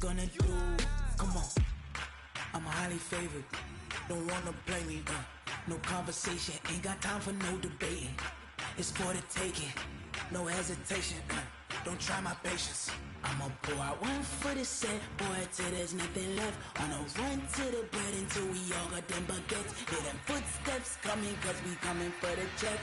gonna do? Come on, I'm highly favored. Don't wanna blame me, no conversation, ain't got time for no debating. It's for the taking, no hesitation, don't try my patience. I'ma pour out one for the set, boy, till there's nothing left. On a run to the bread until we all got them baguettes. Hear them footsteps coming, cause we coming for the check.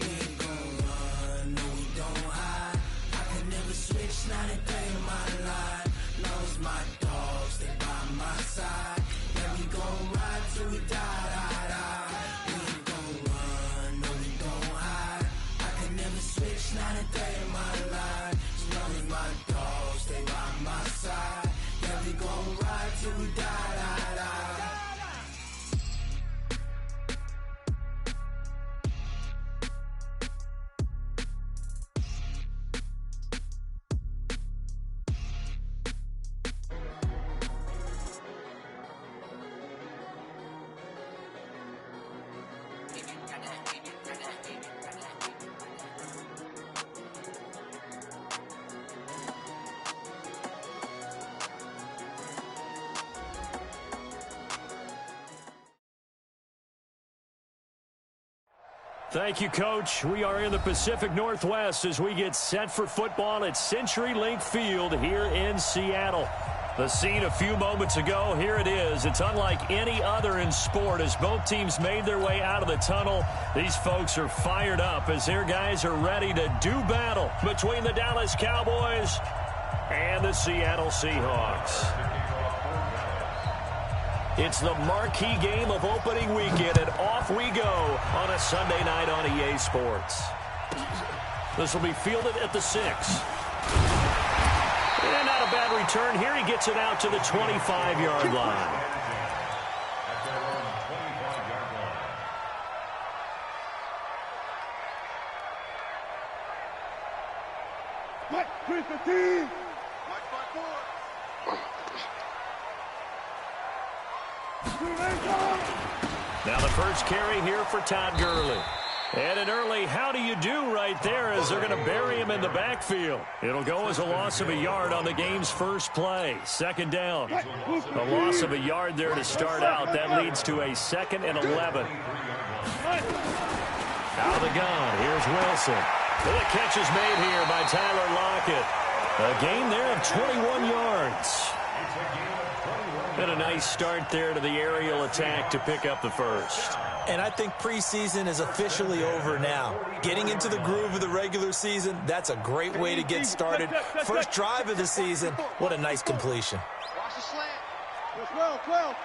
We ain't gon' run, no we don't hide. I can never switch, not a day in my life. Lost my dogs, they by my side. Yeah, we gon' ride till we die, die, die. We ain't gon' run, no we don't hide. I can never switch, not a day in my life. As long as my dogs stay by my side. Yeah, we gon' ride till we die, die, die. Thank you, Coach. We are in the Pacific Northwest as we get set for football at CenturyLink Field here in Seattle. The scene a few moments ago, here it is. It's unlike any other in sport as both teams made their way out of the tunnel. These folks are fired up as their guys are ready to do battle between the Dallas Cowboys and the Seattle Seahawks. It's the marquee game of opening weekend, and off we go on a Sunday night on EA Sports. This will be fielded at the 6. And not a bad return here. He gets it out to the 25-yard line. Now the first carry here for Todd Gurley. And an early how do you do right there as they're going to bury him in the backfield. It'll go as a loss of a yard on the game's first play. Second down. A loss of a yard there to start out. That leads to a 2nd and 11. Out of the gun. Here's Wilson. And the catch is made here by Tyler Lockett. A gain there of 21 yards. And a nice start there to the aerial attack to pick up the first. And I think preseason is officially over now. Getting into the groove of the regular season, that's a great way to get started. First drive of the season, what a nice completion. Watch the slant. 12.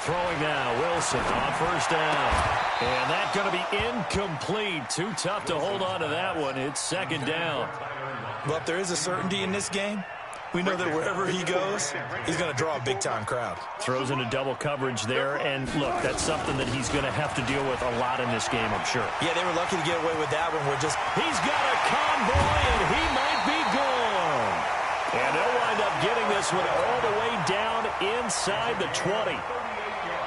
Throwing now, Wilson on first down. And that's going to be incomplete. Too tough to hold on to that one. It's second down. Well, if there is a certainty in this game, we know that wherever he goes, he's going to draw a big-time crowd. Throws into double coverage there, and look, that's something that he's going to have to deal with a lot in this game, I'm sure. Yeah, they were lucky to get away with that one. He's got a convoy, and he might be gone. And they'll wind up getting this one all the way down inside the 20.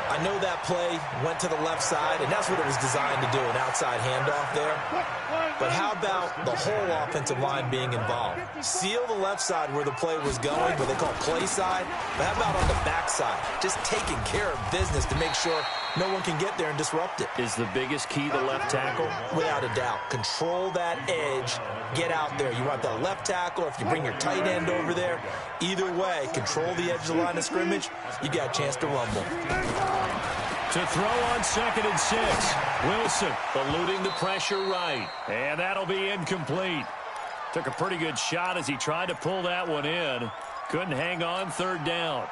I know that play went to the left side, and that's what it was designed to do, an outside handoff there. But how about the whole offensive line being involved? Seal the left side where the play was going, what they call play side. But how about on the back side? Just taking care of business to make sure no one can get there and disrupt it. Is the biggest key the left tackle? Without a doubt. Control that edge. Get out there. You want that left tackle, or if you bring your tight end over there, either way, control the edge of the line of scrimmage, you got a chance to rumble. To throw on 2nd and 6. Wilson eluding the pressure right. And that'll be incomplete. Took a pretty good shot as he tried to pull that one in. Couldn't hang on, 3rd down.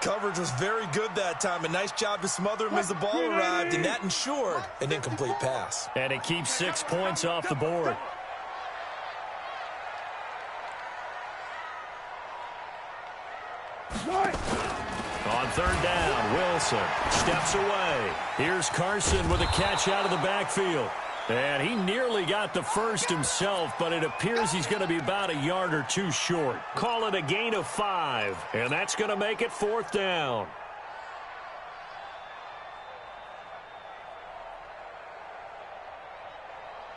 Coverage was very good that time. A nice job to smother him as the ball arrived, and that ensured an incomplete pass. And it keeps 6 points off the board. On 3rd down, Wilson steps away. Here's Carson with a catch out of the backfield. And he nearly got the first himself, but it appears he's going to be about a yard or two short. Call it a gain of 5, and that's going to make it 4th down.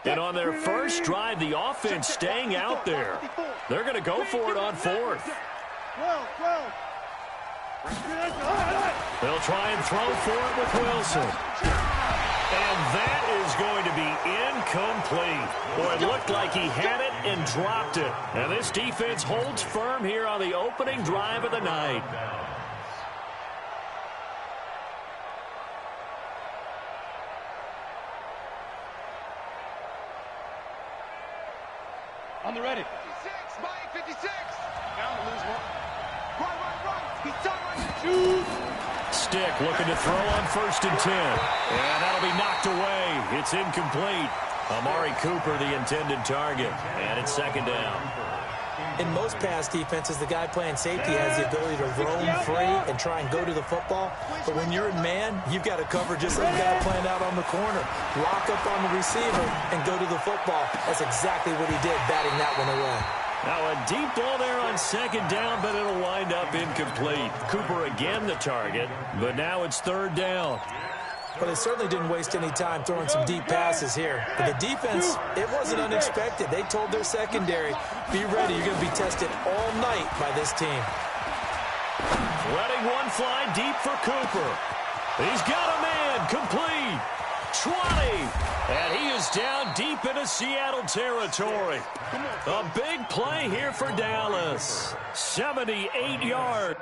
And on their first drive, the offense staying out there. They're going to go for it on fourth. 12. They'll try and throw for it with Wilson. And that is going to be incomplete. Boy, it looked like he had it and dropped it. And this defense holds firm here on the opening drive of the night. On the ready. 56, Mike, 56. Down to lose one. Run. He's done. Stick looking to throw on 1st and 10. And that'll be knocked away. It's incomplete. Amari Cooper, the intended target. And it's 2nd down. In most pass defenses, the guy playing safety has the ability to roam free and try and go to the football. But when you're in man, you've got to cover just like the guy playing out on the corner. Lock up on the receiver and go to the football. That's exactly what he did, batting that one away. Now a deep ball there on 2nd down, but it'll wind up incomplete. Cooper again the target, but now it's 3rd down. But they certainly didn't waste any time throwing some deep passes here. But the defense, it wasn't unexpected. They told their secondary, be ready. You're going to be tested all night by this team. Letting one fly deep for Cooper. He's got a man. Complete. 20. And he is down deep into Seattle territory. A big play here for Dallas. 78 yards.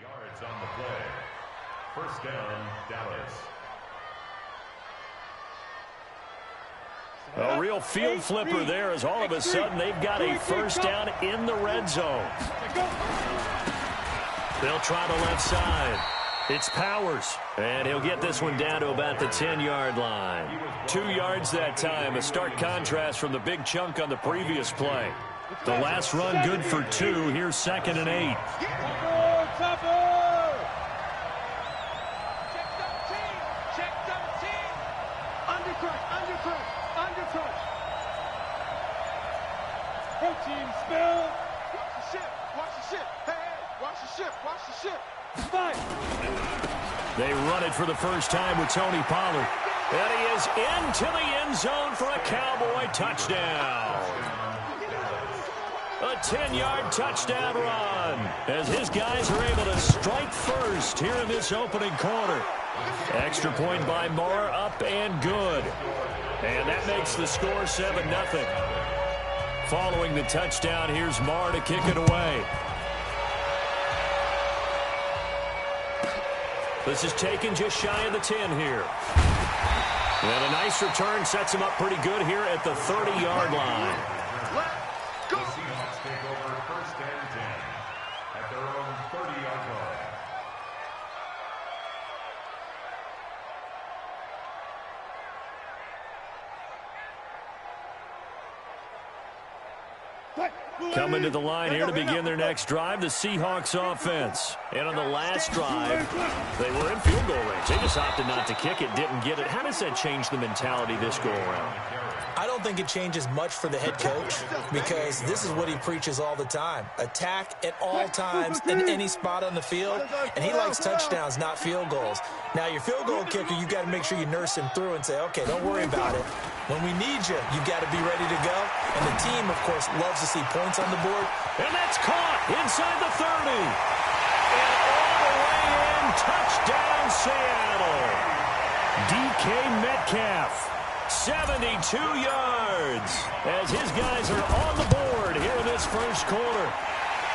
Yards on the play. 1st down, Dallas. A real field flipper there as all of a sudden they've got a 1st down in the red zone. They'll try the left side. It's Powers, and he'll get this one down to about the 10-yard line. 2 yards that time, a stark contrast from the big chunk on the previous play. The last run good for 2. Here's 2nd and 8. Check 13. Undercut. Protein spill. Watch the ship. Hey, watch the ship. Fight. They run it for the first time with Tony Pollard. And he is into the end zone for a Cowboy touchdown. A 10-yard touchdown run as his guys are able to strike first here in this opening quarter. Extra point by Moore, up and good. And that makes the score 7-0. Following the touchdown, here's Moore to kick it away. This is taken just shy of the 10 here. And a nice return sets him up pretty good here at the 30-yard line. The Seahawks take over 1st and 10 at their own 30-yard line. Coming to the line here to begin their next drive, the Seahawks offense. And on the last drive, they were in field goal range. They just opted not to kick it, didn't get it. How does that change the mentality this go-around? I don't think it changes much for the head coach because this is what he preaches all the time. Attack at all times in any spot on the field, and he likes touchdowns, not field goals. Now, your field goal kicker, you've got to make sure you nurse him through and say, okay, don't worry about it. When we need you, you've got to be ready to go. And the team, of course, loves to see points on the board. And that's caught inside the 30. And all the way in, touchdown Seattle. DK Metcalf, 72 yards, as his guys are on the board here in this first quarter.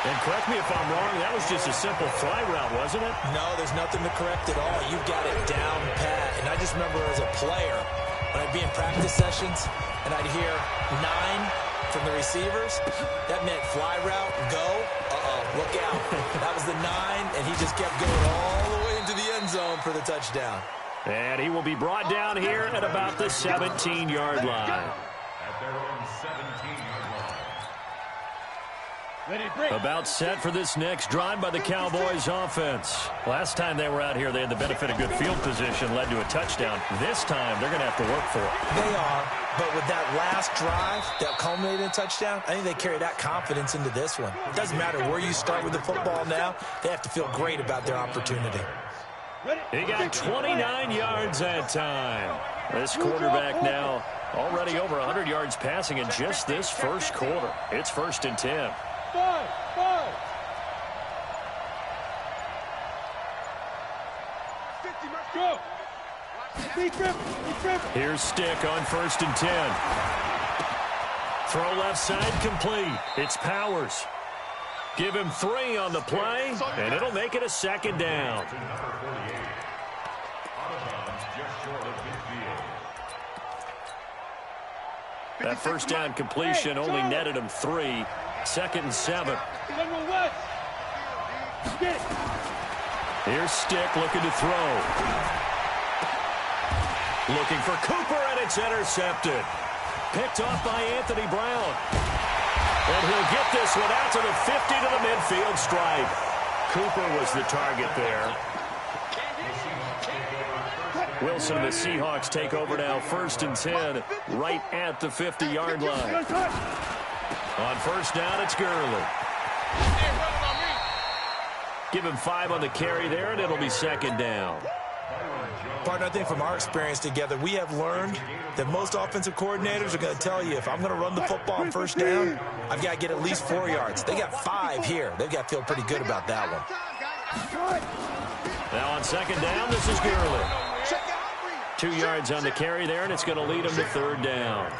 And correct me if I'm wrong, that was just a simple fly route, wasn't it? No, there's nothing to correct at all. You've got it down pat. And I just remember as a player, when I'd be in practice sessions and I'd hear 9 from the receivers, that meant fly route, go, look out. That was the 9, and he just kept going all the way into the end zone for the touchdown. And he will be brought down here at about the 17-yard line. At their own 17-yard line. About set for this next drive by the Cowboys offense. Last time they were out here, they had the benefit of good field position, led to a touchdown. This time, they're going to have to work for it. They are, but with that last drive that culminated in a touchdown, I think they carry that confidence into this one. It doesn't matter where you start with the football now. They have to feel great about their opportunity. He got 29 yards that time. This quarterback now already over 100 yards passing in just this first quarter. It's 1st and 10. 5. Go. Here's Stick on 1st and 10. Throw left side complete. It's Powers. Give him 3 on the play, and it'll make it a 2nd down. That first down completion only netted him 3. 2nd and 7. Here's Stick looking to throw. Looking for Cooper, and it's intercepted. Picked off by Anthony Brown. And he'll get this one out to the 50 to the midfield stripe. Cooper was the target there. Wilson and the Seahawks take over now, 1st and 10, right at the 50-yard line. On 1st down, it's Gurley. Give him 5 on the carry there, and it'll be 2nd down. Partner, I think from our experience together, we have learned that most offensive coordinators are going to tell you, if I'm going to run the football on 1st down, I've got to get at least 4 yards. They got 5 here. They've got to feel pretty good about that one. Now on 2nd down, this is Gurley. 2 yards on the carry there, and it's going to lead him to 3rd down.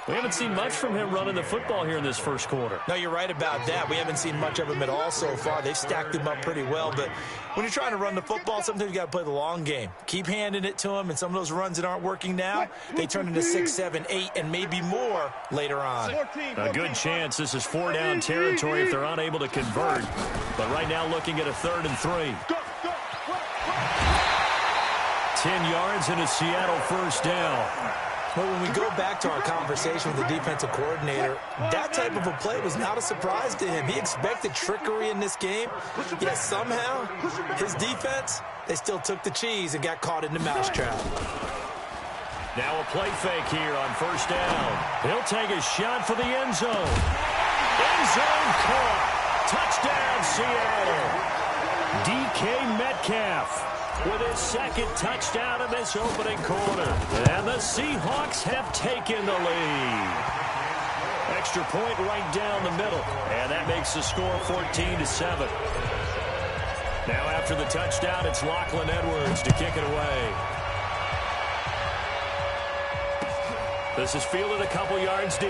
We haven't seen much from him running the football here in this first quarter. No, you're right about that. We haven't seen much of him at all so far. They've stacked him up pretty well, but when you're trying to run the football, sometimes you got to play the long game. Keep handing it to him, and some of those runs that aren't working now, they turn into 6, 7, 8, and maybe more later on. A good chance this is 4-down territory if they're unable to convert. But right now looking at a 3rd and 3. 10 yards and a Seattle 1st down. Well, when we go back to our conversation with the defensive coordinator, that type of a play was not a surprise to him. He expected trickery in this game, yet somehow his defense, they still took the cheese and got caught in the mousetrap. Now a play fake here on 1st down. He'll take a shot for the end zone. End zone caught. Touchdown, Seattle. DK Metcalf with his 2nd touchdown in this opening quarter. And the Seahawks have taken the lead. Extra point right down the middle. And that makes the score 14-7. Now after the touchdown, it's Lachlan Edwards to kick it away. This is fielded a couple yards deep.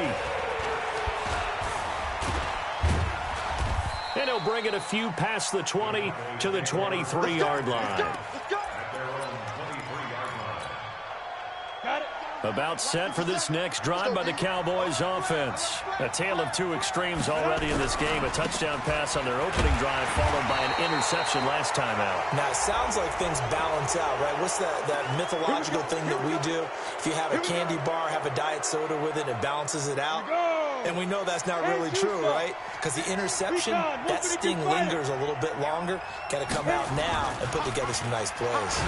And he'll bring it a few past the 20 to the 23-yard line. About set for this next drive by the Cowboys offense. A tale of 2 extremes already in this game. A touchdown pass on their opening drive followed by an interception last time out. Now, it sounds like things balance out, right? What's that mythological thing that we do? If you have a candy bar, have a diet soda with it, it balances it out. And we know that's not really true, right? Because the interception, that sting lingers a little bit longer. Got to come out now and put together some nice plays.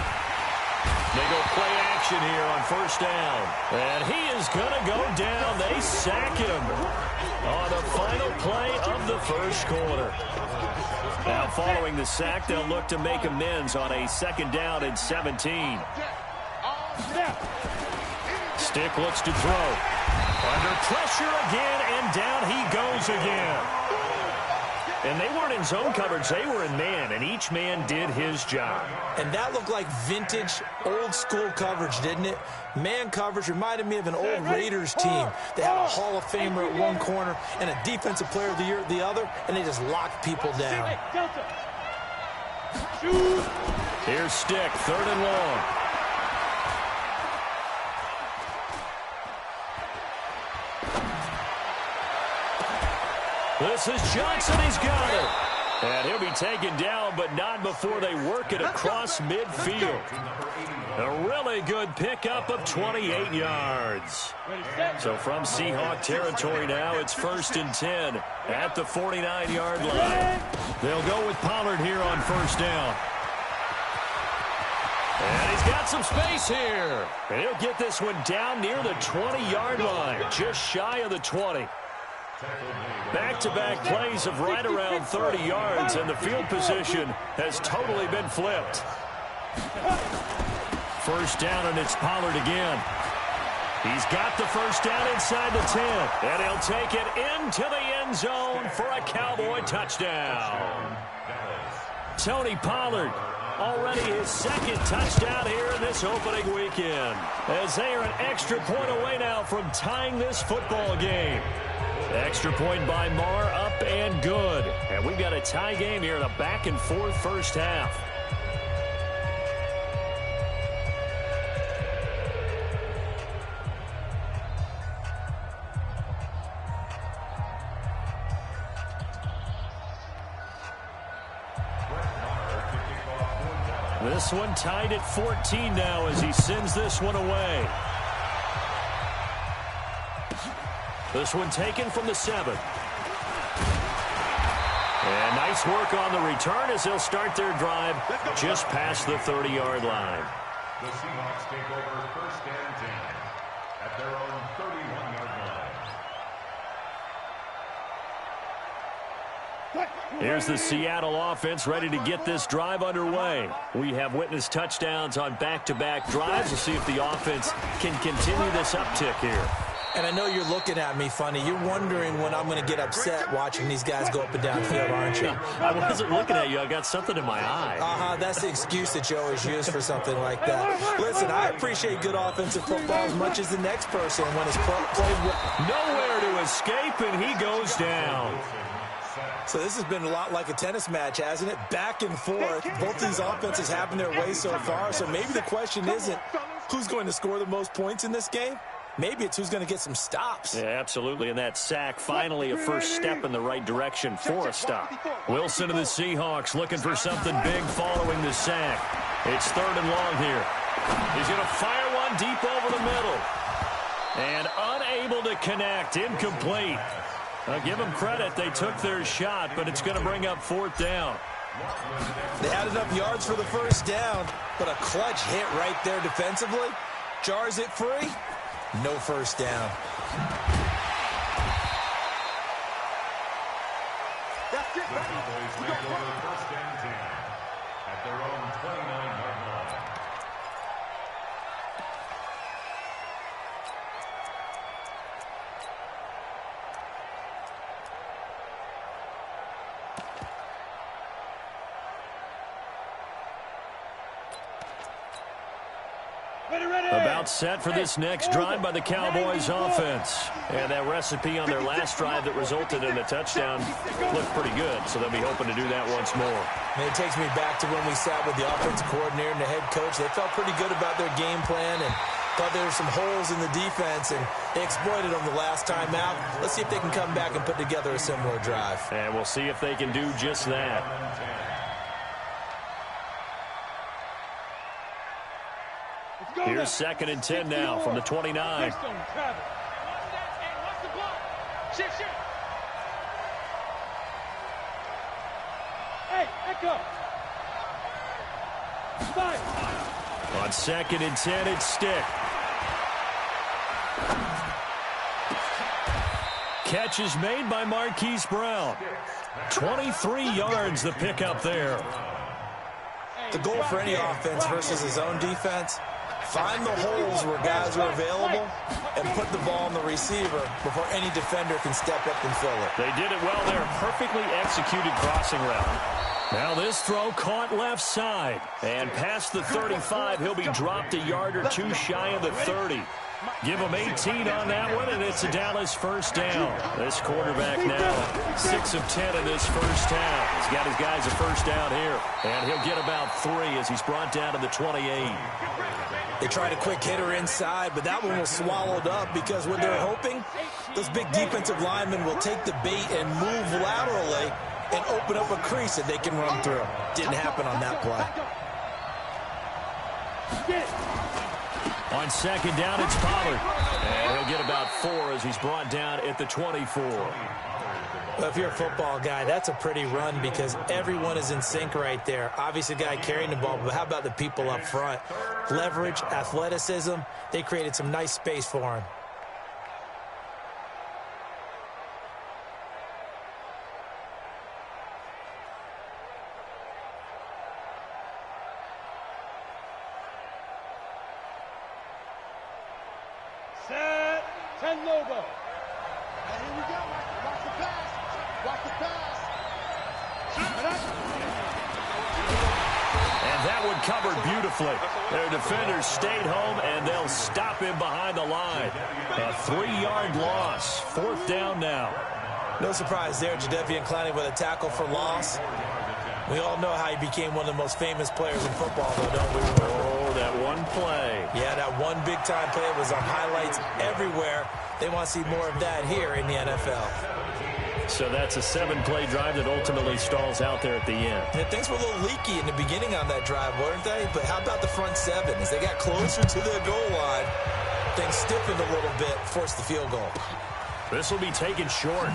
They go play action here on 1st down. And he is going to go down. They sack him on the final play of the first quarter. Now following the sack, they'll look to make amends on a 2nd down and 17. Stick looks to throw. Under pressure again, and down he goes again. And they weren't in zone coverage. They were in man, and each man did his job. And that looked like vintage, old-school coverage, didn't it? Man coverage reminded me of an old Raiders team. They had a Hall of Famer at one corner and a Defensive Player of the Year at the other, and they just locked people down. Here's Stick, 3rd and long. This is Johnson. He's got it. And he'll be taken down, but not before they work it across midfield. A really good pickup of 28 yards. So from Seahawk territory now, it's 1st and 10 at the 49-yard line. They'll go with Pollard here on 1st down. And he's got some space here. And he'll get this one down near the 20-yard line, just shy of the 20. Back-to-back plays of right around 30 yards, and the field position has totally been flipped. 1st down, and it's Pollard again. He's got the 1st down inside the 10, and he'll take it into the end zone for a Cowboy touchdown. Tony Pollard, already his 2nd touchdown here in this opening weekend, as they are an extra point away now from tying this football game. Extra point by Marr, up and good. And we've got a tie game here in a back-and-forth first half. This one tied at 14 now as he sends this one away. This one taken from the 7. And nice work on the return as they'll start their drive just past the 30-yard line. The Seahawks take over 1st and 10 at their own 31-yard line. Here's the Seattle offense ready to get this drive underway. We have witnessed touchdowns on back-to-back drives. We'll see if the offense can continue this uptick here. And I know you're looking at me funny. You're wondering when I'm going to get upset watching these guys go up and down field, aren't you? I wasn't looking at you. I got something in my eye. That's the excuse that you always use for something like that. Listen, I appreciate good offensive football as much as the next person when it's played well. Nowhere to escape, and he goes down. So this has been a lot like a tennis match, hasn't it? Back and forth. Both these offenses having their way so far. So maybe the question isn't who's going to score the most points in this game. Maybe it's who's going to get some stops. Yeah, absolutely. And that sack, finally a first step in the right direction for a stop. Wilson of the Seahawks looking for something big following the sack. It's 3rd and long here. He's going to fire one deep over the middle. And unable to connect. Incomplete. I'll give them credit. They took their shot, but it's going to bring up 4th down. They had enough yards for the 1st down, but a clutch hit right there defensively. Jars it free. No 1st down. The Cowboys take over 1st and 10 at their own 29-yard line. About set for this next drive by the Cowboys offense. And that recipe on their last drive that resulted in a touchdown looked pretty good, so they'll be hoping to do that once more. And it takes me back to when we sat with the offensive coordinator and the head coach. They felt pretty good about their game plan and thought there were some holes in the defense, and they exploited them the last time out. Let's see if they can come back and put together a similar drive. And we'll see if they can do just that. Here's 2nd and 10 now from the 29. On 2nd and 10, it's Stick. Catch is made by Marquise Brown. 23 yards the pickup there. The goal for any offense versus his own defense, Find the holes where guys are available and put the ball on the receiver before any defender can step up and fill it. They did it well there. Perfectly executed crossing route. Now this throw caught left side. And past the 35, he'll be dropped a yard or two shy of the 30. Give him 18 on that one, and it's a Dallas first down. This quarterback now 6 of 10 in this first down. He's got his guys a first down here. And he'll get about 3 as he's brought down to the 28. They tried a quick hitter inside, but that one was swallowed up because what they're hoping, those big defensive linemen will take the bait and move laterally and open up a crease that they can run through. Didn't happen on that play. On second down, it's Pollard. And he'll get about 4 as he's brought down at the 24. Well, if you're a football guy, that's a pretty run because everyone is in sync right there. Obviously, the guy carrying the ball, but how about the people up front? Leverage, athleticism, they created some nice space for him. Set. 10 Lobo. And here we go. Watch the pass. Watch the pass. And that one covered beautifully. Their defenders stayed home, and they'll stop him behind the line. A 3-yard loss. 4th down now. No surprise there, Jadeveon Clowney with a tackle for loss. We all know how he became one of the most famous players in football, though, don't we? Oh, that one play. Yeah, that one big-time play was on highlights everywhere. They want to see more of that here in the NFL. So that's a 7-play drive that ultimately stalls out there at the end. And things were a little leaky in the beginning on that drive, weren't they? But how about the front 7? As they got closer to the goal line, things stiffened a little bit, forced the field goal. This will be taken short.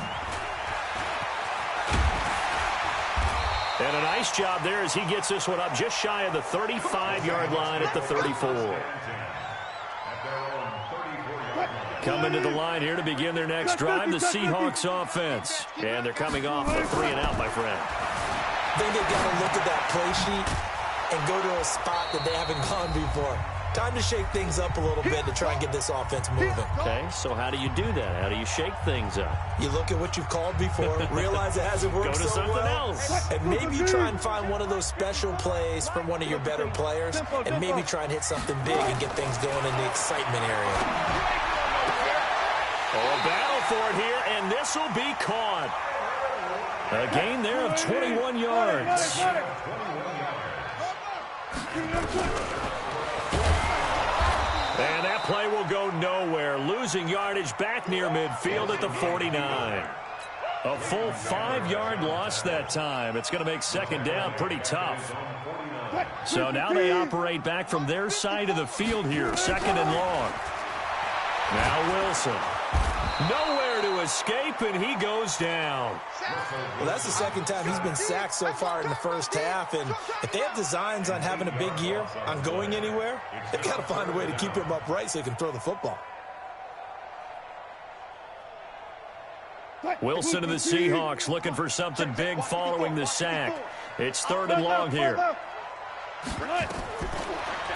And a nice job there as he gets this one up just shy of the 35-yard line at the 34. Coming to the line here to begin their next drive, the Seahawks offense. And they're coming off a 3-and-out, my friend. I think they've got to look at that play sheet and go to a spot that they haven't gone before. Time to shake things up a little bit to try and get this offense moving. Okay, so how do you do that? How do you shake things up? You look at what you've called before, realize it hasn't worked Go to so something well, else. and maybe try and find one of those special plays from one of your better players, and maybe try and hit something big and get things going in the excitement area. Oh, a battle for it here, and this will be caught. A gain there of 21 yards. And that play will go nowhere, losing yardage back near midfield at the 49. A full 5-yard loss that time. It's going to make second down pretty tough. So now they operate back from their side of the field here, second and long. Now Wilson. Nowhere to escape, and he goes down. Well, that's the second time he's been sacked so far in the first half, and if they have designs on having a big year, on going anywhere, they've got to find a way to keep him upright so he can throw the football. Wilson and the Seahawks looking for something big following the sack. It's 3rd and long here.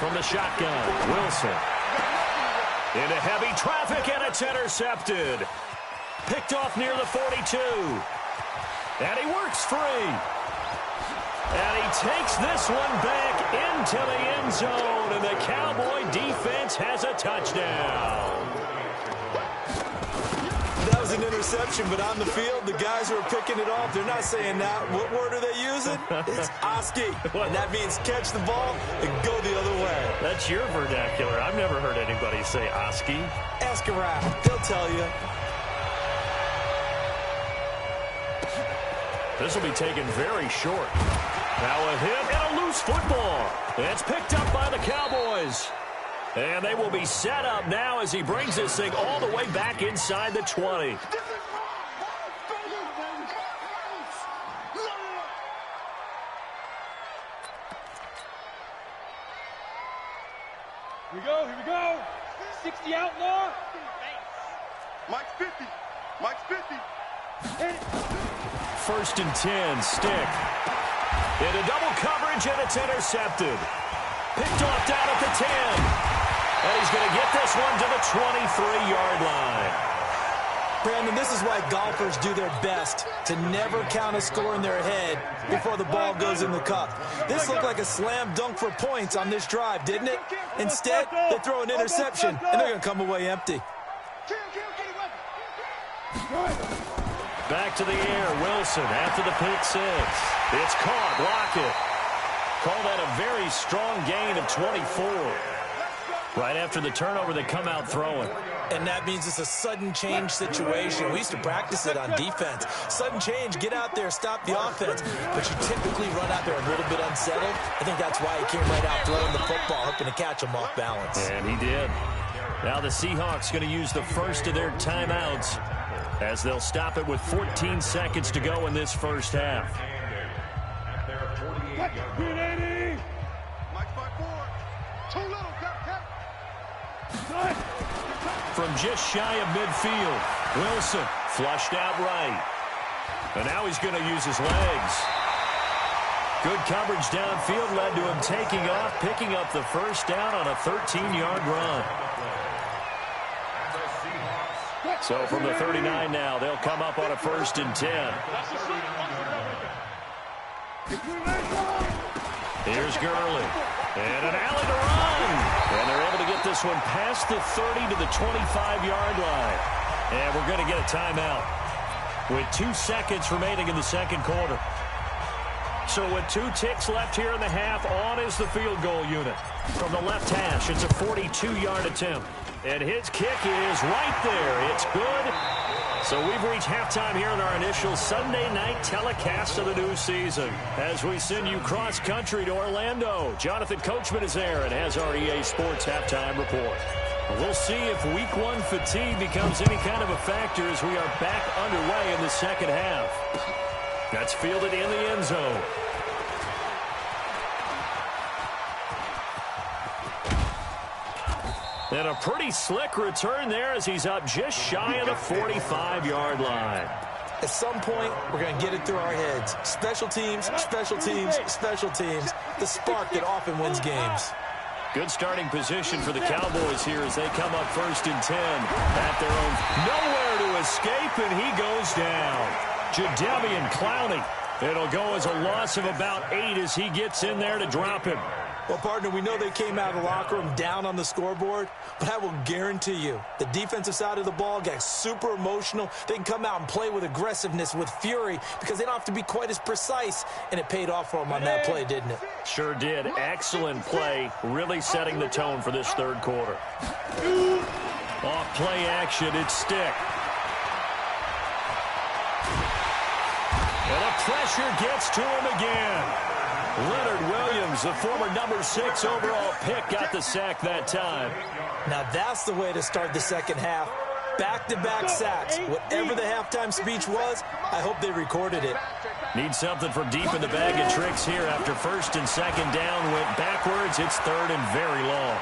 From the shotgun, Wilson. Into heavy traffic, and it's intercepted. Picked off near the 42. And he works free. And he takes this one back into the end zone, and the Cowboy defense has a touchdown. That was an interception, but on the field, the guys who are picking it off, they're not saying that. What word are they using? It's Oski, and that means catch the ball and go the other way. That's your vernacular. I've never heard anybody say Oski. Ask around. They'll tell you. This will be taken very short. Now a hit and a loose football. It's picked up by the Cowboys. And they will be set up now as he brings this thing all the way back inside the 20. Here we go. 60 outlaw. Mike's 50. Mike's 50. 1st and 10, stick. Into double coverage, and it's intercepted. Picked off down at the 10. And he's going to get this one to the 23-yard line. Brandon, this is why golfers do their best to never count a score in their head before the ball goes in the cup. This looked like a slam dunk for points on this drive, didn't it? Instead, they throw an interception, and they're going to come away empty. Back to the air, Wilson after the pick six. It's caught, Lockett. Call that a very strong gain of 24. Right after the turnover, they come out throwing. And that means it's a sudden change situation. We used to practice it on defense. Sudden change, get out there, stop the offense. But you typically run out there a little bit unsettled. I think that's why he came right out throwing the football, hoping to catch him off balance. And he did. Now the Seahawks going to use the first of their timeouts as they'll stop it with 14 seconds to go in this first half. From just shy of midfield, Wilson flushed out right. And now he's going to use his legs. Good coverage downfield led to him taking off, picking up the first down on a 13-yard run. So from the 39 now, they'll come up on a 1st and 10. Here's Gurley. And an alley to run. And they're able to get this one past the 30 to the 25-yard line. And we're going to get a timeout with 2 seconds remaining in the second quarter. So with 2 ticks left here in the half, on is the field goal unit. From the left hash, it's a 42-yard attempt. And his kick is right there. It's good. So we've reached halftime here in our initial Sunday night telecast of the new season. As we send you cross-country to Orlando, Jonathan Coachman is there and has our EA Sports halftime report. We'll see if Week 1 fatigue becomes any kind of a factor as we are back underway in the second half. That's fielded in the end zone. And a pretty slick return there as he's up just shy of the 45-yard line. At some point, we're going to get it through our heads. Special teams, special teams, special teams. The spark that often wins games. Good starting position for the Cowboys here as they come up 1st and 10 at their own. Nowhere to escape, and he goes down. Jadeveon Clowney. It'll go as a loss of about 8 as he gets in there to drop him. Well, partner, we know they came out of the locker room down on the scoreboard, but I will guarantee you the defensive side of the ball got super emotional. They can come out and play with aggressiveness, with fury, because they don't have to be quite as precise, and it paid off for them on that play, didn't it? Sure did. Excellent play, really setting the tone for this third quarter. Off play action, it's Stick. And the pressure gets to him again. Leonard Williams, the former number 6 overall pick, got the sack that time. Now that's the way to start the second half. Back-to-back sacks. Whatever the halftime speech was, I hope they recorded it. Need something from deep in the bag of tricks here after 1st and 2nd down. Went backwards. It's 3rd and very long.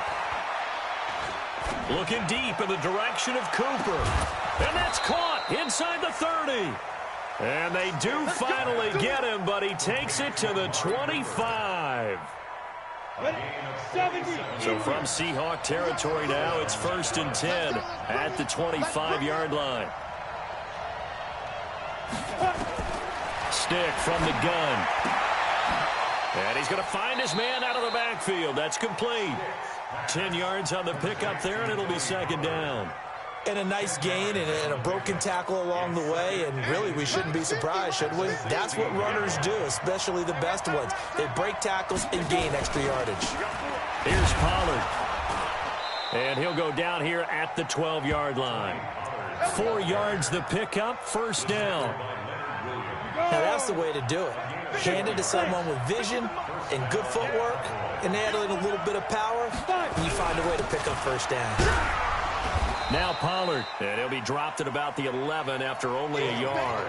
Looking deep in the direction of Cooper. And that's caught inside the 30. And they do finally get him, but he takes it to the 25. So from Seahawk territory now, it's 1st and 10 at the 25-yard line. Stick from the gun. And he's going to find his man out of the backfield. That's complete. 10 yards on the pickup there, and it'll be 2nd down. And a nice gain and a broken tackle along the way, and really we shouldn't be surprised, should we? That's what runners do, especially the best ones. They break tackles and gain extra yardage. Here's Pollard. And he'll go down here at the 12-yard line. 4 yards the pickup, 1st down. Now that's the way to do it. Hand it to someone with vision and good footwork, and add in a little bit of power, and you find a way to pick up 1st down. Now Pollard, and he'll be dropped at about the 11 after only a yard.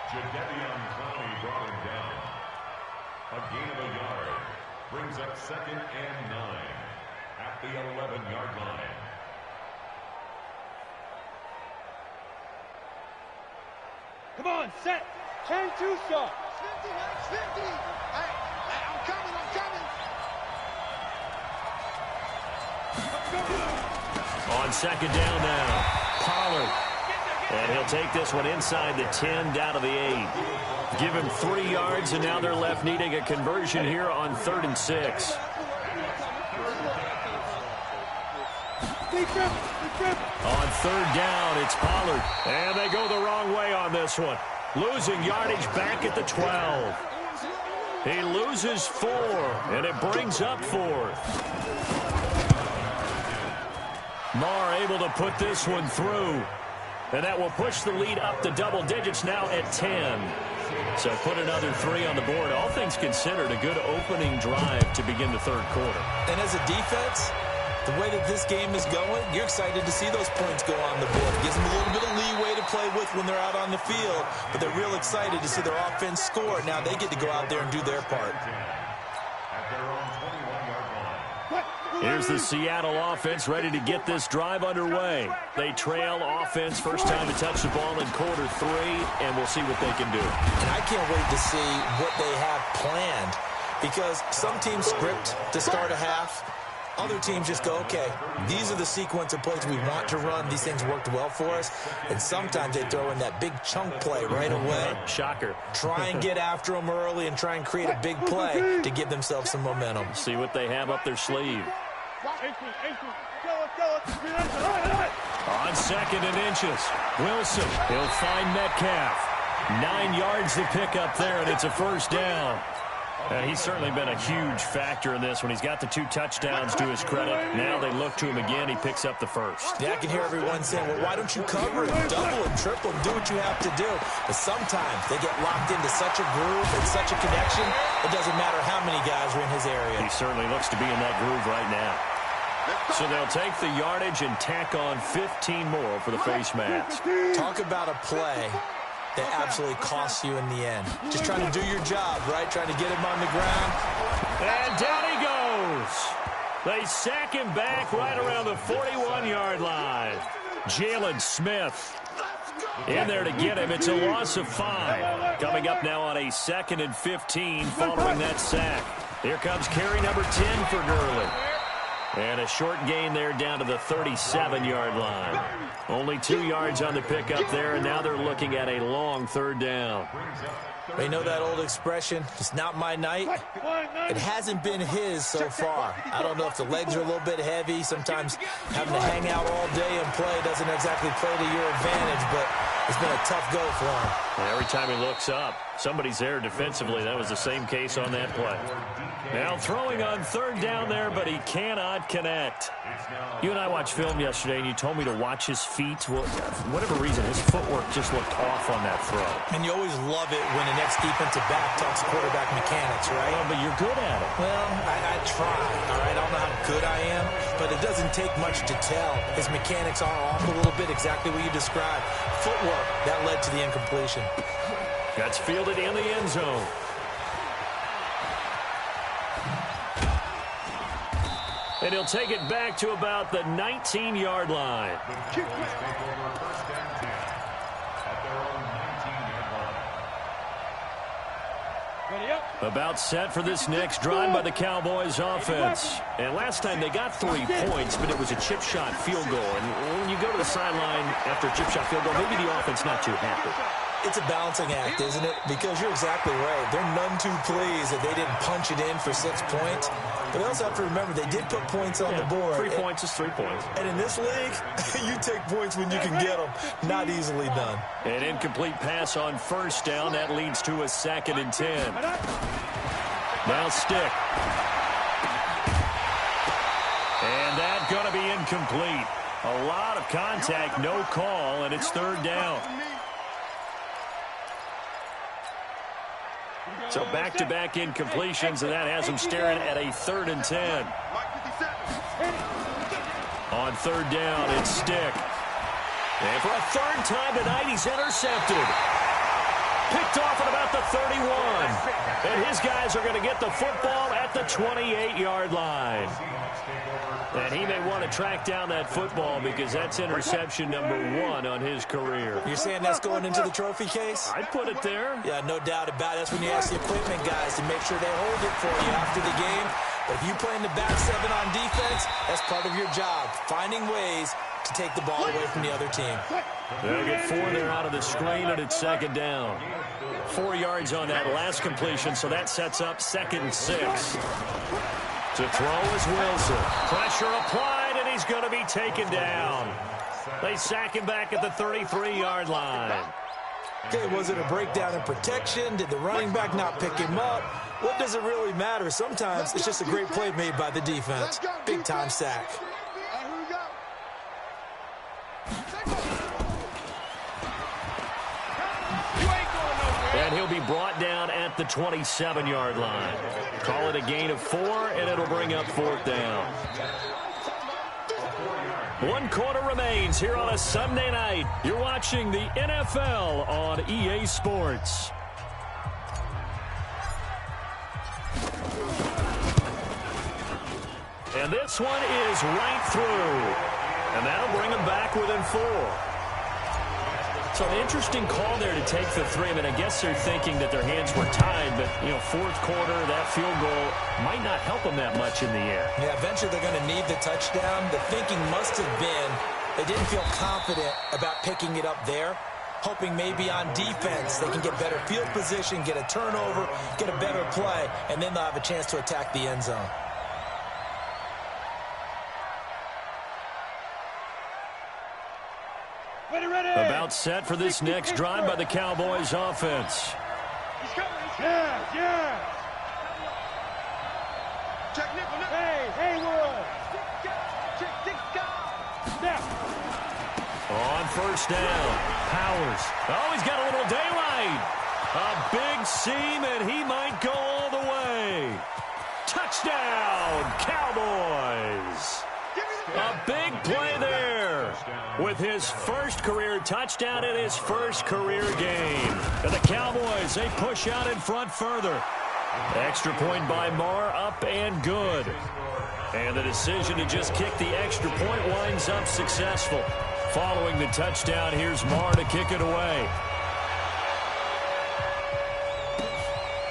Jadeveon Clowney brought him down. A gain of a yard brings up 2nd and 9 at the 11-yard line. Come on, set. Turn 2 shot. 50. Hey, I'm coming. On second down now, Pollard. And he'll take this one inside the 10, down to the 8. Give him 3 yards, and now they're left needing a conversion here on 3rd and 6. On 3rd down, it's Pollard. And they go the wrong way on this one. Losing yardage back at the 12. He loses 4, and it brings up 4th. Marr able to put this one through. And that will push the lead up to double digits now at 10. So put another 3 on the board. All things considered, a good opening drive to begin the 3rd quarter. And as a defense, the way that this game is going, you're excited to see those points go on the board. It gives them a little bit of leeway to play with when they're out on the field, but they're real excited to see their offense score. Now they get to go out there and do their part. Here's the Seattle offense ready to get this drive underway. They trail offense, first time to touch the ball in quarter 3, and we'll see what they can do. And I can't wait to see what they have planned, because some teams script to start a half. Other teams just go, okay, these are the sequence of plays we want to run. These things worked well for us. And sometimes they throw in that big chunk play right away. Shocker. Try and get after them early and try and create a big play to give themselves some momentum. See what they have up their sleeve. On 2nd and inches, Wilson, he'll find Metcalf. 9 yards to pick up there, and it's a first down. He's certainly been a huge factor in this when he's got the 2 touchdowns to his credit. Now they look to him again. He picks up the first. Yeah, I can hear everyone saying, well, why don't you cover him, double him, triple him, do what you have to do. But sometimes they get locked into such a groove and such a connection, it doesn't matter how many guys are in his area. He certainly looks to be in that groove right now. So they'll take the yardage and tack on 15 more for the face mask. Talk about a play that absolutely costs you in the end. Just trying to do your job, right? Trying to get him on the ground. And down he goes. They sack him back right around the 41-yard line. Jalen Smith in there to get him. It's a loss of 5. Coming up now on a 2nd and 15 following that sack. Here comes carry number 10 for Gurley. And a short gain there down to the 37-yard line. Only 2 yards on the pickup there, and now they're looking at a long 3rd down. They know that old expression, it's not my night. It hasn't been his so far. I don't know if the legs are a little bit heavy. Sometimes having to hang out all day and play doesn't exactly play to your advantage, but it's been a tough go for him. And every time he looks up, somebody's there defensively. That was the same case on that play. Now throwing on 3rd down there, but he cannot connect. You and I watched film yesterday, and you told me to watch his feet. Well, for whatever reason, his footwork just looked off on that throw. And you always love it when an ex-defensive back talks quarterback mechanics, right? Well, but you're good at it. Well, I try, all right? I don't know how good I am, but it doesn't take much to tell. His mechanics are off a little bit, exactly what you described. Footwork, that led to the incompletion. That's fielded in the end zone. And he'll take it back to about the 19-yard line. About set for this next drive by the Cowboys offense. And last time they got 3 points, but it was a chip shot field goal. And when you go to the sideline after a chip shot field goal, maybe the offense not too happy. It's a balancing act, isn't it? Because you're exactly right. They're none too pleased that they didn't punch it in for 6 points. But they also have to remember they did put points on the board. 3 points is 3 points. And in this league, you take points when you can get them. Not easily done. An incomplete pass on 1st down. That leads to a 2nd and 10. Now stick. And that's going to be incomplete. A lot of contact, no call, and it's 3rd down. So back-to-back incompletions, and that has them staring at a 3rd and 10. On 3rd down, it's Stick. And for a 3rd time tonight, he's intercepted. Picked off at about the 31. And his guys are going to get the football at the 28-yard line. And he may want to track down that football because that's interception number 1 on his career. You're saying that's going into the trophy case? I'd put it there. Yeah, no doubt about it. That's when you ask the equipment guys to make sure they hold it for you after the game. But if you play in the back seven on defense, that's part of your job, finding ways to take the ball away from the other team. They'll get 4 there out of the screen, and it's second down. 4 yards on that last completion, so that sets up 2nd and 6. To throw is Wilson. Pressure applied, and he's going to be taken down. They sack him back at the 33-yard line. Okay, was it a breakdown in protection? Did the running back not pick him up? What does it really matter? Sometimes it's just a great play made by the defense. Big-time sack. And he'll be brought down at the 27-yard line. Call it a gain of 4, and it'll bring up 4th down. 1 quarter remains here on a Sunday night. You're watching the NFL on EA Sports. And this one is right through. And that'll bring them back within 4. So an interesting call there to take the 3. I mean, I guess they're thinking that their hands were tied, but, 4th quarter, that field goal might not help them that much in the air. Yeah, eventually they're going to need the touchdown. The thinking must have been they didn't feel confident about picking it up there, hoping maybe on defense they can get better field position, get a turnover, get a better play, and then they'll have a chance to attack the end zone. About set for this next drive by the Cowboys offense. Yeah. Hey, Haywood. On first down, Powers. Oh, he's got a little daylight. A big seam, and he might go all the way. Touchdown, Cowboys. A big play there with his first career touchdown in his first career game. And the Cowboys, they push out in front further. Extra point by Marr, up and good. And the decision to just kick the extra point winds up successful. Following the touchdown, here's Marr to kick it away.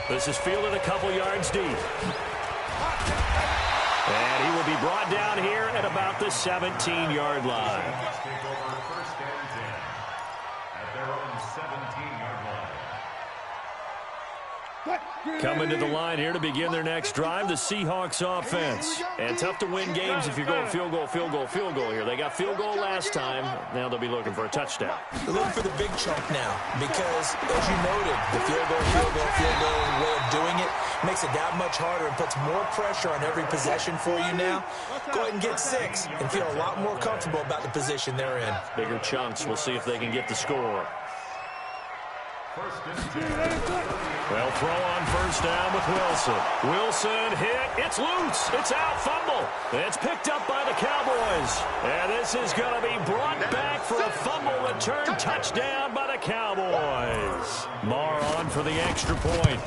This is fielded a couple yards deep. And he will be brought down here at about the 17-yard line. Coming to the line here to begin their next drive, the Seahawks offense. And tough to win games if you're going field goal here. They got field goal last time. Now they'll be looking for a touchdown. They're looking for the big chunk now because, as you noted, the field goal way of doing it makes it that much harder and puts more pressure on every possession for you now. Go ahead and get 6 and feel a lot more comfortable about the position they're in. Bigger chunks. We'll see if they can get the score. They'll throw on first down with Wilson. Wilson hit. It's loose. It's out. Fumble. It's picked up by the Cowboys. And this is going to be brought back for a fumble return touchdown by the Cowboys. Marr on for the extra point.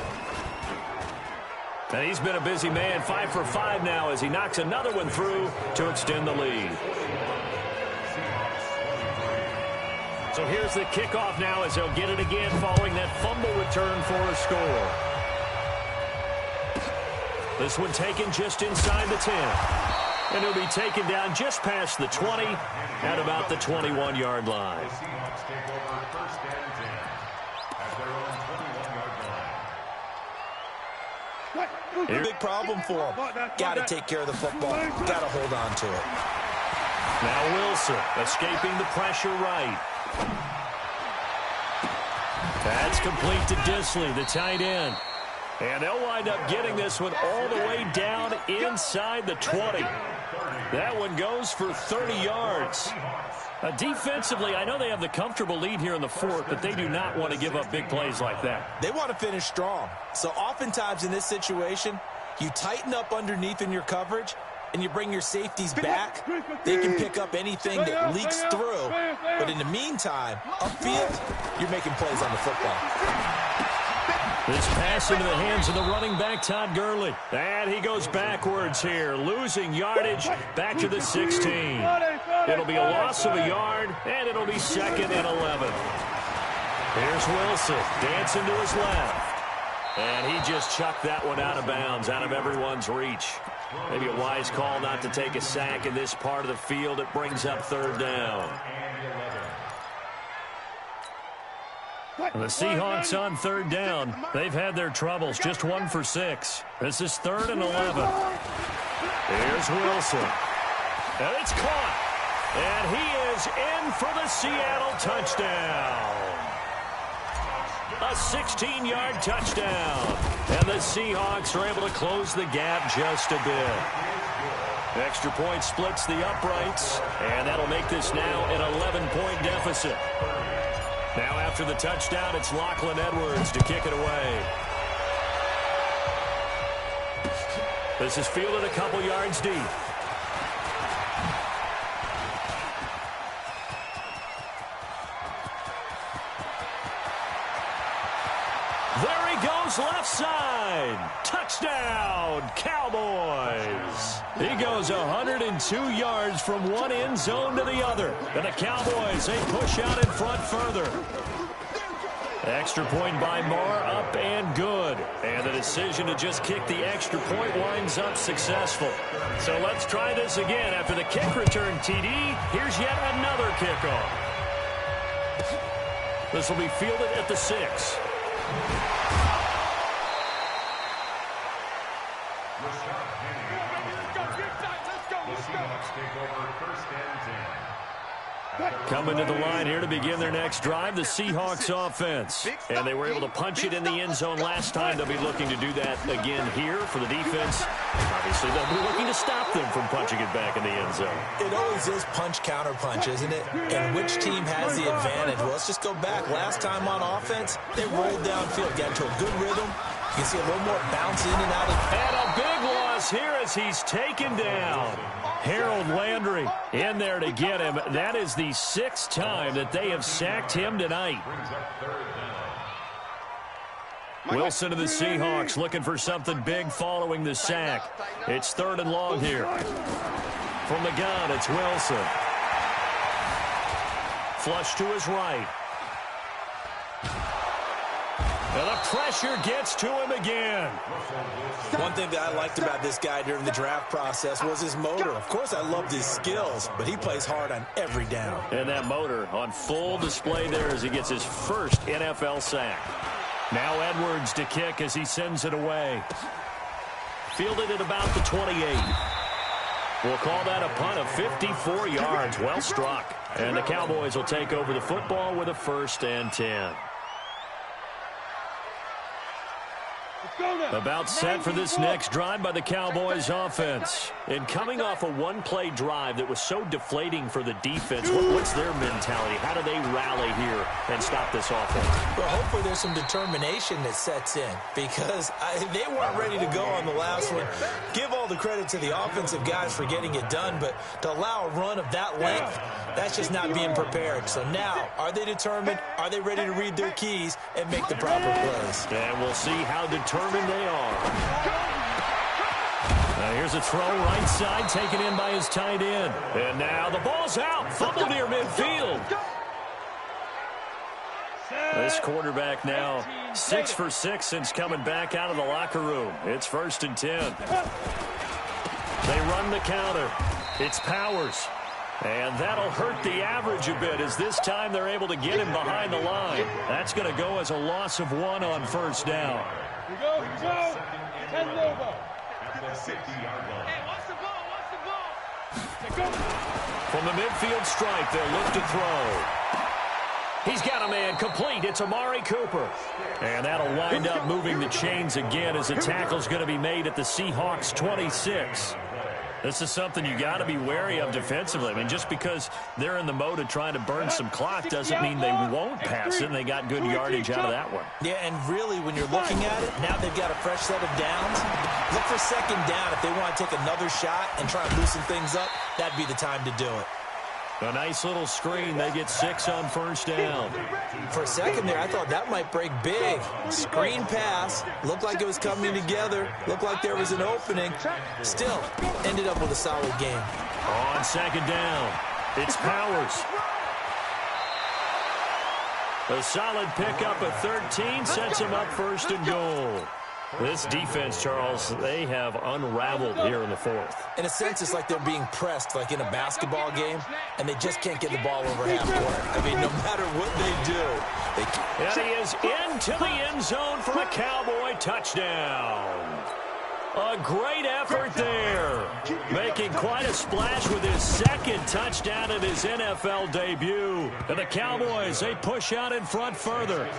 And he's been a busy man. 5 for 5 now as he knocks another one through to extend the lead. So here's the kickoff now as they'll get it again following that fumble return for a score. This one taken just inside the 10. And it'll be taken down just past the 20 at about the 21-yard line. A big problem for him. Got to take care of the football. Got to hold on to it. Now Wilson escaping the pressure right. That's complete to Disley, the tight end. And they'll wind up getting this one all the way down inside the 20. That one goes for 30 yards. Defensively, I know they have the comfortable lead here in the 4th, but they do not want to give up big plays like that. They want to finish strong. So oftentimes in this situation, you tighten up underneath in your coverage, and you bring your safeties back. They can pick up anything that leaks through. But in the meantime, upfield, you're making plays on the football. This pass into the hands of the running back, Todd Gurley. And he goes backwards here, losing yardage back to the 16. It'll be a loss of a yard, and it'll be 2nd and 11. Here's Wilson, dancing to his left. And he just chucked that one out of bounds, out of everyone's reach. Maybe a wise call not to take a sack in this part of the field. It brings up third down. And the Seahawks on third down. They've had their troubles. Just 1 for 6. This is 3rd and 11. Here's Wilson. And it's caught. And he is in for the Seattle touchdown. A 16-yard touchdown. And the Seahawks are able to close the gap just a bit. Extra point splits the uprights. And that'll make this now an 11-point deficit. Now after the touchdown, it's Lachlan Edwards to kick it away. This is fielded a couple yards deep. There he goes left side. Touchdown, Cowboys. He goes 102 yards from one end zone to the other. And the Cowboys, they push out in front further. Extra point by Marr, up and good. And the decision to just kick the extra point winds up successful. So let's try this again. After the kick return, TD, here's yet another kickoff. This will be fielded at the 6. Coming to the line here to begin their next drive, the Seahawks offense. And they were able to punch it in the end zone last time. They'll be looking to do that again here for the defense. Obviously, they'll be looking to stop them from punching it back in the end zone. It always is punch-counter-punch, isn't it? And which team has the advantage? Well, let's just go back. Last time on offense, they rolled downfield, got into a good rhythm. You can see a little more bounce in and out. And a big loss here as he's taken down. Harold Landry in there to get him. That is the 6th time that they have sacked him tonight. Wilson to the Seahawks looking for something big following the sack. It's 3rd and long here. From the gun, it's Wilson. Flush to his right. And the pressure gets to him again. One thing that I liked about this guy during the draft process was his motor. Of course, I loved his skills, but he plays hard on every down. And that motor on full display there as he gets his first NFL sack. Now Edwards to kick as he sends it away. Fielded at about the 28. We'll call that a punt of 54 yards. Well struck. And the Cowboys will take over the football with a 1st and 10. About set for this next drive by the Cowboys offense. And coming off a one-play drive that was so deflating for the defense, what's their mentality? How do they rally here and stop this offense? Well, hopefully there's some determination that sets in because they weren't ready to go on the last one. Give all the credit to the offensive guys for getting it done, but to allow a run of that length, that's just not being prepared. So now, are they determined? Are they ready to read their keys and make the proper plays? And we'll see how determined they are. Here's a throw right side taken in by his tight end. And now the ball's out. Fumble near midfield. This quarterback now 6 for 6 since coming back out of the locker room. It's 1st and 10. They run the counter. It's Powers. And that'll hurt the average a bit as this time they're able to get him behind the line. That's going to go as a loss of 1 on 1st down. Here we go. 10 over. At the 50-yard line. Hey, what's the ball? What's the ball? From the midfield strike, they'll look to throw. He's got a man complete. It's Amari Cooper. And that'll wind up moving the chains again as the tackle's going to be made at the Seahawks 26. This is something you got to be wary of defensively. I mean, just because they're in the mode of trying to burn some clock doesn't mean they won't pass it, and they got good yardage out of that one. Yeah, and really, when you're looking at it, now they've got a fresh set of downs. Look for 2nd down. If they want to take another shot and try and loosen things up, that'd be the time to do it. A nice little screen. They get 6 on 1st down. For a second there, I thought that might break big. Screen pass. Looked like it was coming together. Looked like there was an opening. Still, ended up with a solid game. On 2nd down, it's Powers. A solid pickup of 13 sets him up 1st and goal. This defense, Charles, they have unraveled here in the fourth. In a sense, it's like they're being pressed, like in a basketball game, and they just can't get the ball over half court. I mean, no matter what they do, they can't. And he is into the end zone for a Cowboy touchdown. A great effort there. Making quite a splash with his second touchdown in his NFL debut. And the Cowboys, they push out in front further.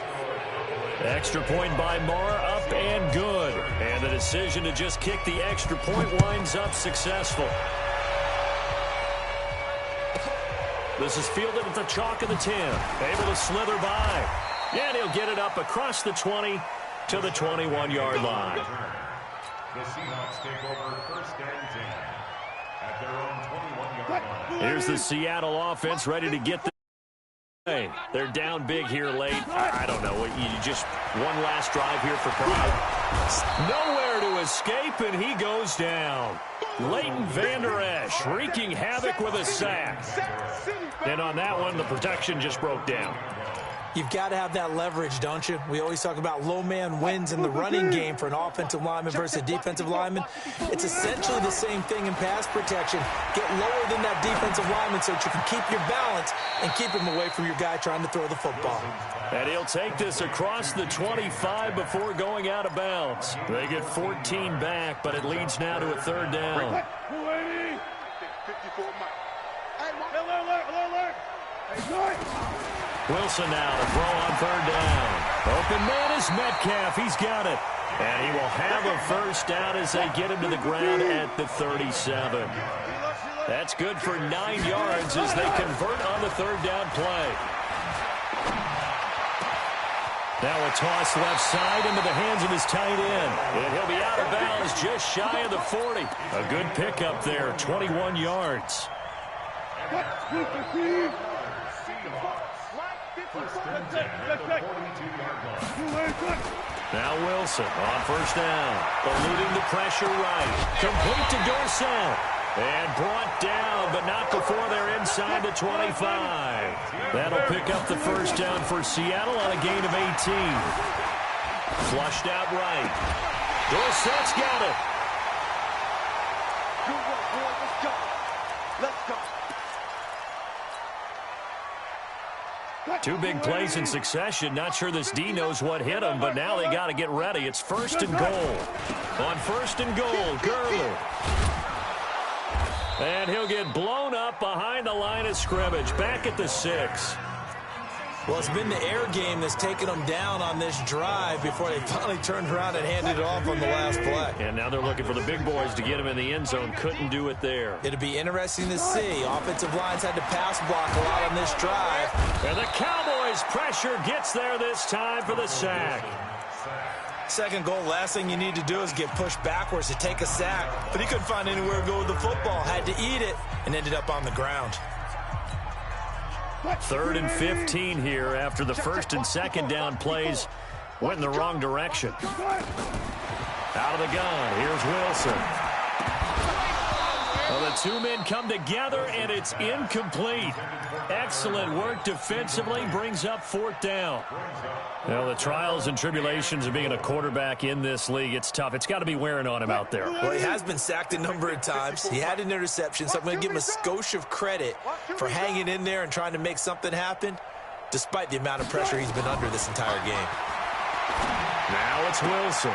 Extra point by Marr, up and good. And the decision to just kick the extra point winds up successful. This is fielded at the chalk of the 10. Able to slither by. And he'll get it up across the 20 to the 21-yard line. The Seahawks take over first and 10 at their own 21-yard line. Here's the Seattle offense ready to get the Hey, they're down big here late. I don't know. You just one last drive here for pride. Nowhere to escape, and he goes down. Leighton Vander Esch wreaking havoc with a sack. And on that one, the protection just broke down. You've got to have that leverage, don't you? We always talk about low man wins in the running game for an offensive lineman versus a defensive lineman. It's essentially the same thing in pass protection. Get lower than that defensive lineman so that you can keep your balance and keep him away from your guy trying to throw the football. And he'll take this across the 25 before going out of bounds. They get 14 back, but it leads now to a third down. Wilson now to throw on third down. Open man is Metcalf. He's got it. And he will have a first down as they get him to the ground at the 37. That's good for 9 yards as they convert on the third down play. Now a toss left side into the hands of his tight end. And he'll be out of bounds just shy of the 40. A good pickup there, 21 yards. Now Wilson on first down. Eluding the pressure right. Complete to Dorsett. And brought down, but not before they're inside the 25. That'll pick up the first down for Seattle on a gain of 18. Flushed out right. Dorsett's got it. Good work, boy. Let's go. Let's go. Two big plays in succession. Not sure this D knows what hit him, but now they got to get ready. It's first and goal. On first and goal, Gurley. And he'll get blown up behind the line of scrimmage. Back at the 6. Well, it's been the air game that's taken them down on this drive before they finally turned around and handed it off on the last play. And now they're looking for the big boys to get him in the end zone. Couldn't do it there. It'll be interesting to see. Offensive lines had to pass block a lot on this drive. And the Cowboys' pressure gets there this time for the sack. Second goal, last thing you need to do is get pushed backwards to take a sack. But he couldn't find anywhere to go with the football. Had to eat it and ended up on the ground. 3rd and 15 here after the first and second down plays went in the wrong direction. Out of the gun, here's Wilson. Well, the two men come together, and it's incomplete. Excellent work defensively, brings up 4th down. Well, the trials and tribulations of being a quarterback in this league, it's tough. It's got to be wearing on him out there. Well, he has been sacked a number of times. He had an interception, so I'm going to give him a skosh of credit for hanging in there and trying to make something happen, despite the amount of pressure he's been under this entire game. Now it's Wilson.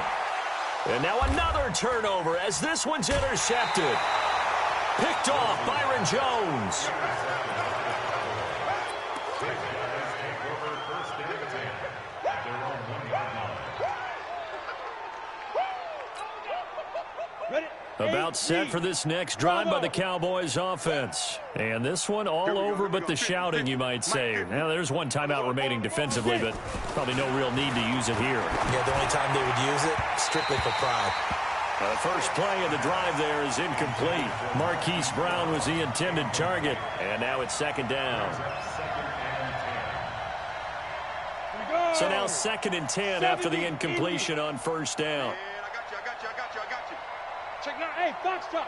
And now another turnover as this one's intercepted. Picked off Byron Jones. About set for this next drive by the Cowboys offense. And this one all over but the shouting, you might say. Now, there's one timeout remaining defensively, but probably no real need to use it here. Yeah, the only time they would use it, strictly for pride. The first play of the drive there is incomplete. Marquise Brown was the intended target. And now it's 2nd down. So now 2nd and 10 after the incompletion on 1st down. Check now. Hey, box drop.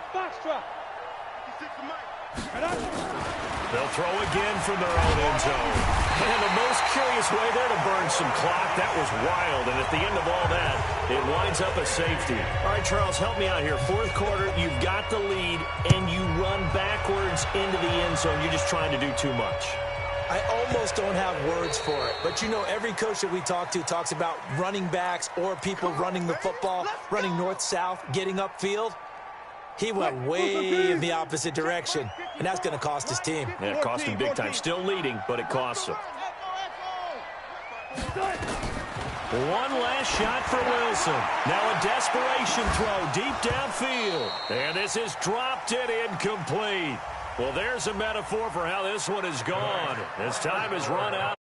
They'll throw again from their own end zone. And the most curious way there to burn some clock. That was wild. And at the end of all that, it winds up a safety. All right, Charles, help me out here. Fourth quarter, you've got the lead, and you run backwards into the end zone. You're just trying to do too much. I almost don't have words for it. But, you know, every coach that we talk to talks about running backs or people running the football, running north-south, getting upfield. He went way in the opposite direction, and that's going to cost his team. Yeah, it cost him big time. Still leading, but it costs him. One last shot for Wilson. Now a desperation throw deep downfield. And this is dropped it incomplete. Well, there's a metaphor for how this one is gone. As time has run out.